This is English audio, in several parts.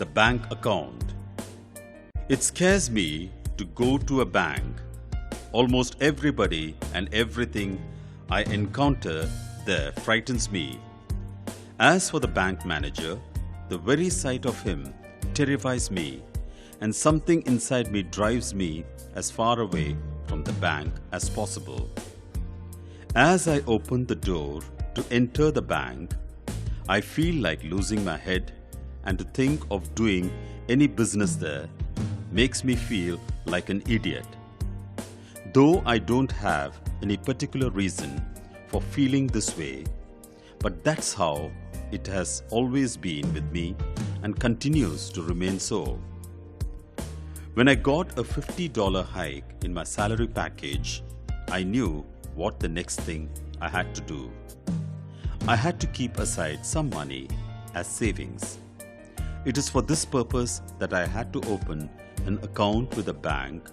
the bank account. It scares me to go to a bank. Almost everybody and everything I encounter there frightens me. As for the bank manager, the very sight of him terrifies me, and something inside me drives me as far away from the bank as possible. As I open the door to enter the bank, I feel like losing my head, and to think of doing any business there makes me feel like an idiot. Though I don't have any particular reason for feeling this way, but that's how it has always been with me and continues to remain so. When I got a $50 hike in my salary package, I knew what the next thing I had to do. I had to keep aside some money as savings. It is for this purpose that I had to open an account with a bank,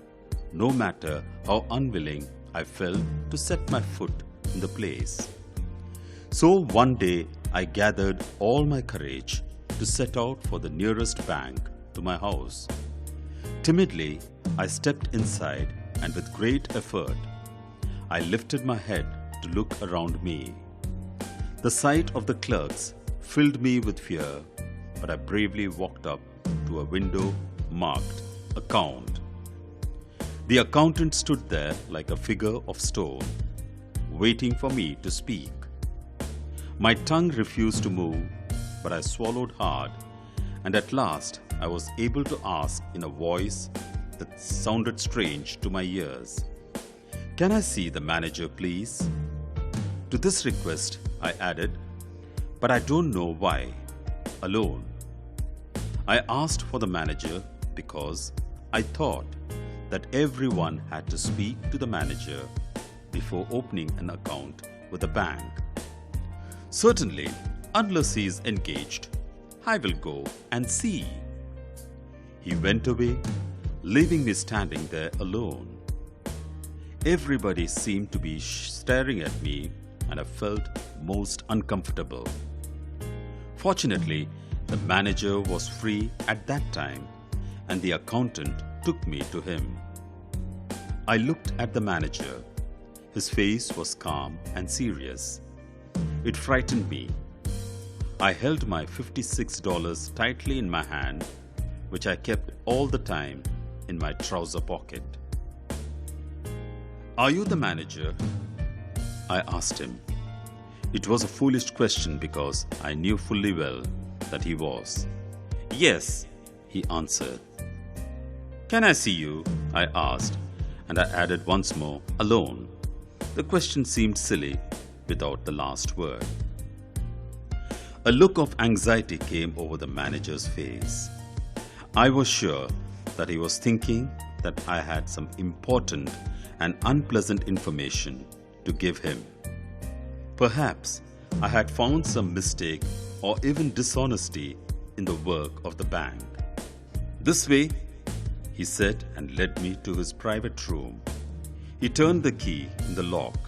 no matter how unwilling I felt to set my foot in the place. So one day I gathered all my courage to set out for the nearest bank to my house. Timidly, I stepped inside, and with great effort, I lifted my head to look around me. The sight of the clerks filled me with fear, but I bravely walked up to a window marked Account. The accountant stood there like a figure of stone, waiting for me to speak. My tongue refused to move, but I swallowed hard, and at last I was able to ask in a voice that sounded strange to my ears, "Can I see the manager, please?" To this request I added, "But I don't know why. Alone." I asked for the manager because I thought that everyone had to speak to the manager before opening an account with a bank. "Certainly, unless he is engaged, I will go and see." He went away, leaving me standing there alone. Everybody seemed to be staring at me, and I felt most uncomfortable. Fortunately, the manager was free at that time, and the accountant took me to him. I looked at the manager. His face was calm and serious. It frightened me. I held my $56 tightly in my hand, which I kept all the time in my trouser pocket. "Are you the manager?" I asked him. It was a foolish question because I knew fully well that he was. "Yes," he answered. "Can I see you?" I asked, and I added once more, "Alone." The question seemed silly without the last word. A look of anxiety came over the manager's face. I was sure that he was thinking that I had some important and unpleasant information to give him. Perhaps I had found some mistake or even dishonesty in the work of the bank. "This way," he said, and led me to his private room. He turned the key in the lock.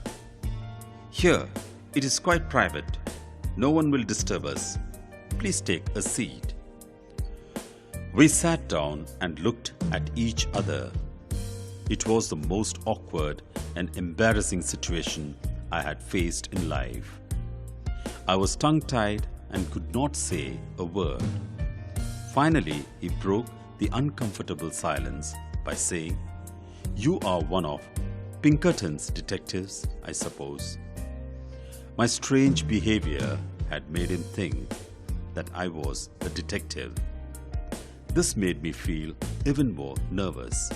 "Here, it is quite private. No one will disturb us. Please take a seat." We sat down and looked at each other. It was the most awkward and embarrassing situation I had faced in life. I was tongue-tied and could not say a word. Finally, he broke the uncomfortable silence by saying, "You are one of Pinkerton's detectives, I suppose." My strange behavior had made him think that I was a detective. This made me feel even more nervous.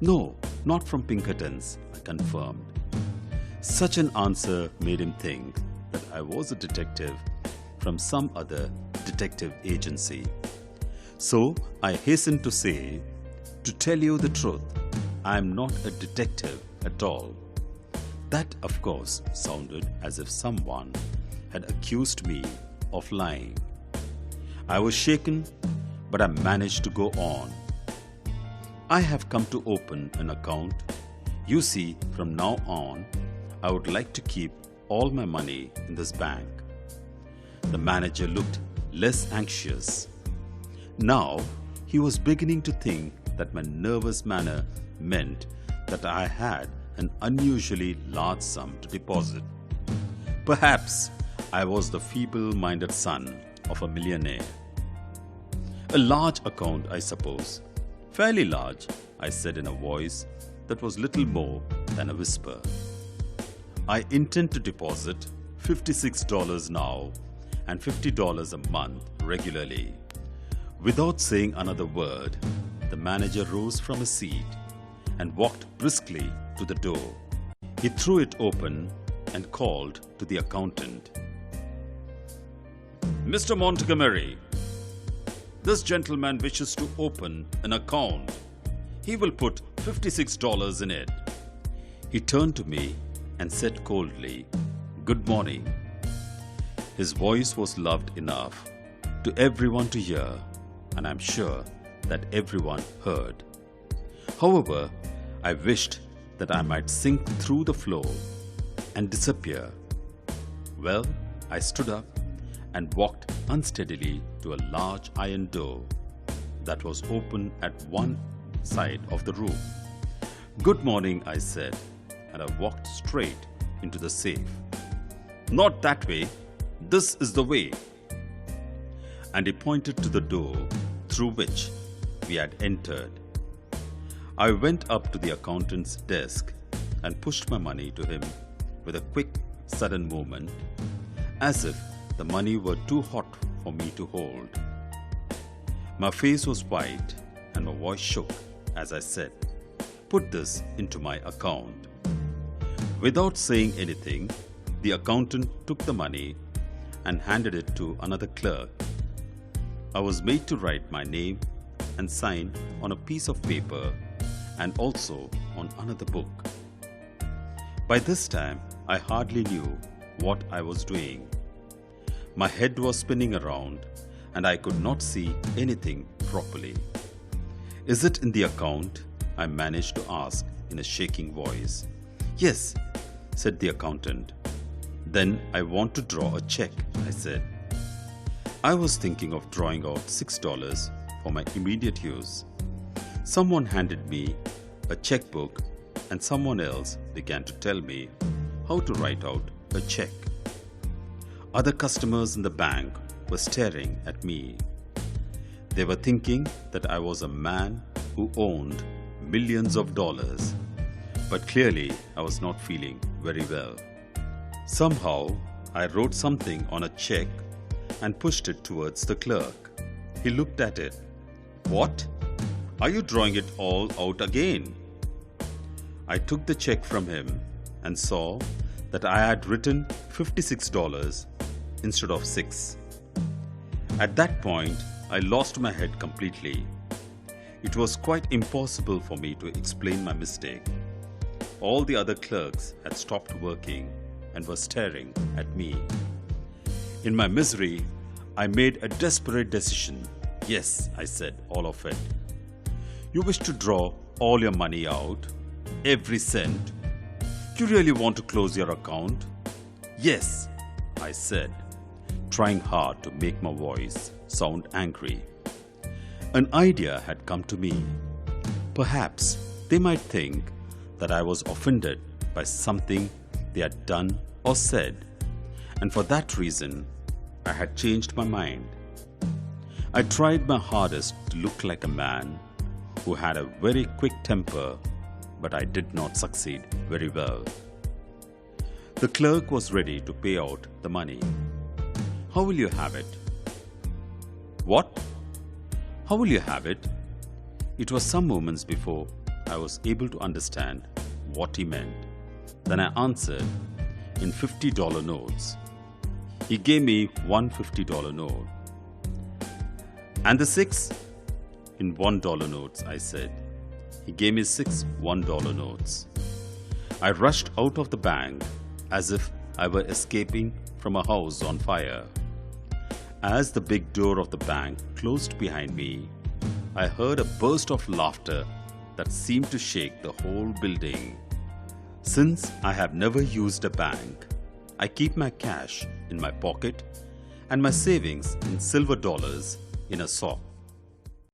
"No, not from Pinkerton's," I confirmed. Such an answer made him think that I was a detective from some other detective agency. So I hastened to say, "To tell you the truth, I am not a detective at all." That, of course, sounded as if someone had accused me of lying. I was shaken, but I managed to go on. "I have come to open an account. You see, from now on, I would like to keep all my money in this bank." The manager looked less anxious. Now he was beginning to think that my nervous manner meant that I had an unusually large sum to deposit. Perhaps I was the feeble-minded son of a millionaire. A large account, I suppose. Fairly large, I said in a voice that was little more than a whisper. I intend to deposit $56 now and $50 a month regularly. Without saying another word, the manager rose from his seat and walked briskly to the door. He threw it open and called to the accountant. "Mr. Montgomery, this gentleman wishes to open an account. He will put $56 in it." He turned to me and said coldly, "Good morning." His voice was loved enough to everyone to hear, and I'm sure that everyone heard. However, I wished that I might sink through the floor and disappear. Well, I stood up and walked unsteadily to a large iron door that was open at one side of the room. "Good morning," I said, and I walked straight into the safe. "Not that way. This is the way." And he pointed to the door through which we had entered. I went up to the accountant's desk and pushed my money to him with a quick, sudden movement, as if the money were too hot for me to hold. My face was white and my voice shook as I said, "Put this into my account." Without saying anything, the accountant took the money and handed it to another clerk. I was made to write my name and sign on a piece of paper and also on another book. By this time, I hardly knew what I was doing. My head was spinning around and I could not see anything properly. "Is it in the account?" I managed to ask in a shaking voice. "Yes," said the accountant. "Then I want to draw a check," I said. I was thinking of drawing out $6 for my immediate use. Someone handed me a checkbook and someone else began to tell me how to write out a check. Other customers in the bank were staring at me. They were thinking that I was a man who owned millions of dollars, but clearly I was not feeling very well. Somehow, I wrote something on a check and pushed it towards the clerk. He looked at it. "What? Are you drawing it all out again?" I took the check from him and saw that I had written $56 instead of $6. At that point, I lost my head completely. It was quite impossible for me to explain my mistake. All the other clerks had stopped working and were staring at me. In my misery, I made a desperate decision. "Yes," I said, "all of it." "You wish to draw all your money out? Every cent? You really want to close your account?" "Yes," I said, trying hard to make my voice sound angry. An idea had come to me. Perhaps they might think that I was offended by something they had done or said, and for that reason, I had changed my mind. I tried my hardest to look like a man who had a very quick temper, but I did not succeed very well. The clerk was ready to pay out the money. "How will you have it?" "What? How will you have it?" It was some moments before I was able to understand what he meant. Then I answered in $50 notes. He gave me one $50 note. "And the 6? "In $1 notes," I said. He gave me 6 $1 notes. I rushed out of the bank as if I were escaping from a house on fire. As the big door of the bank closed behind me, I heard a burst of laughter that seemed to shake the whole building. Since I have never used a bank, I keep my cash in my pocket and my savings in silver dollars in a sock.